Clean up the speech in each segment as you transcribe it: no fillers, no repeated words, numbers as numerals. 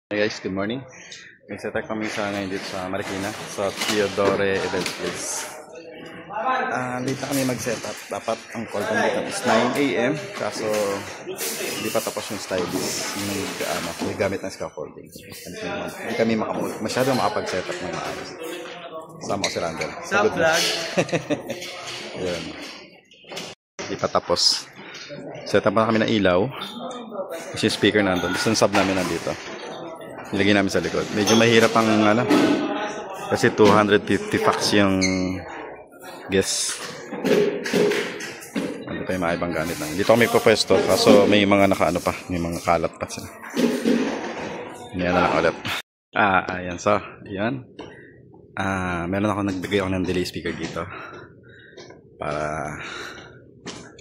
Hey guys, good morning. May setup kami sa ngayon dito sa Marikina, sa Theodore Event Place. Late na kami mag-setup. Dapat ang call kong dito is 9 AM. Kaso, hindi pa tapos yung stylist. May gamit ng scaffolding. Hindi kami masyado makapag-setup ng maayos. Sama ko si Randall. Sa vlog. Ayan. Hindi pa tapos. Setup na kami ng ilaw. Kasi yung speaker nandun. Tapos yung sub namin nandito. Nilagay namin sa likod. Medyo mahirap ang kasi 250 fax yung guess. Ano pa yung mga ibang gamit na. Dito kami pupwesto. Kaso may mga pa. May mga kalat pa sila. Hindi na lang ulit. Ayan. So, ayan. Meron ako nagbigay ako ng delay speaker dito. Para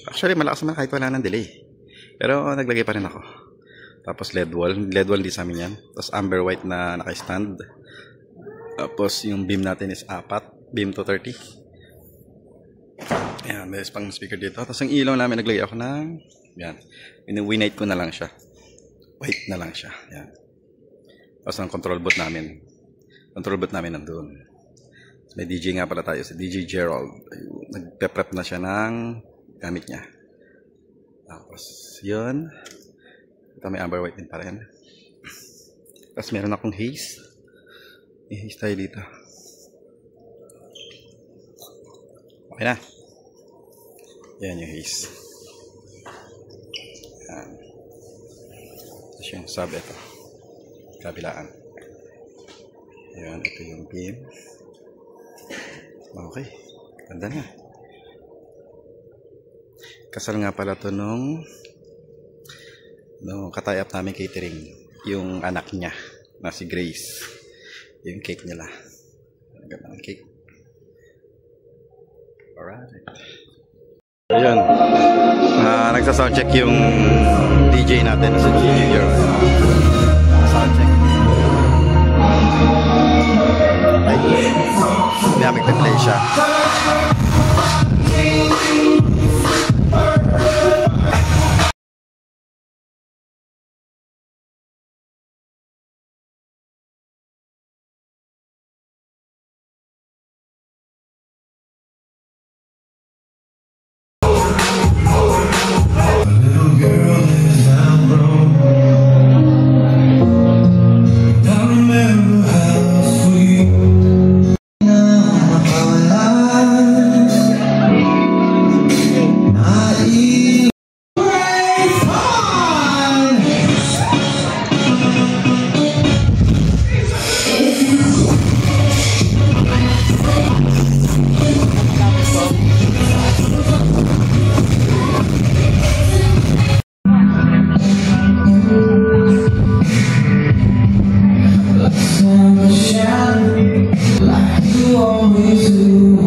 actually malakas naman kahit wala ng delay. Pero naglagay pa rin ako. Tapos LED wall din sa amin yan. Tapos amber white na naka-stand. Tapos yung beam natin is 4, beam to 30. Ayan, may pang speaker dito. Tapos yung ilaw namin naglagay ako ng, yan, winite ko na lang siya. White na lang siya. Yan. Tapos ang control boot namin nandun. May DJ nga pala tayo, si DJ Gerald. Nagpe-prep na siya ng gamit niya. Tapos yun. Ito may amber white din pa rin. Tapos meron akong haze. May haze tayo dito. Okay na. Yan yung haze. Yan. Tapos yung sub ito. Kabilaan. Yan. Ito yung beam. Okay. Ganda na. Kasal nga pala ito nung katayap namin catering, yung anak niya na si Grace, yung cake nila. Ganda ng cake. Alright. Ayun, nagsa-soundcheck yung DJ natin sa DJ soundcheck. Ay, magpe-play siya. Like you always do.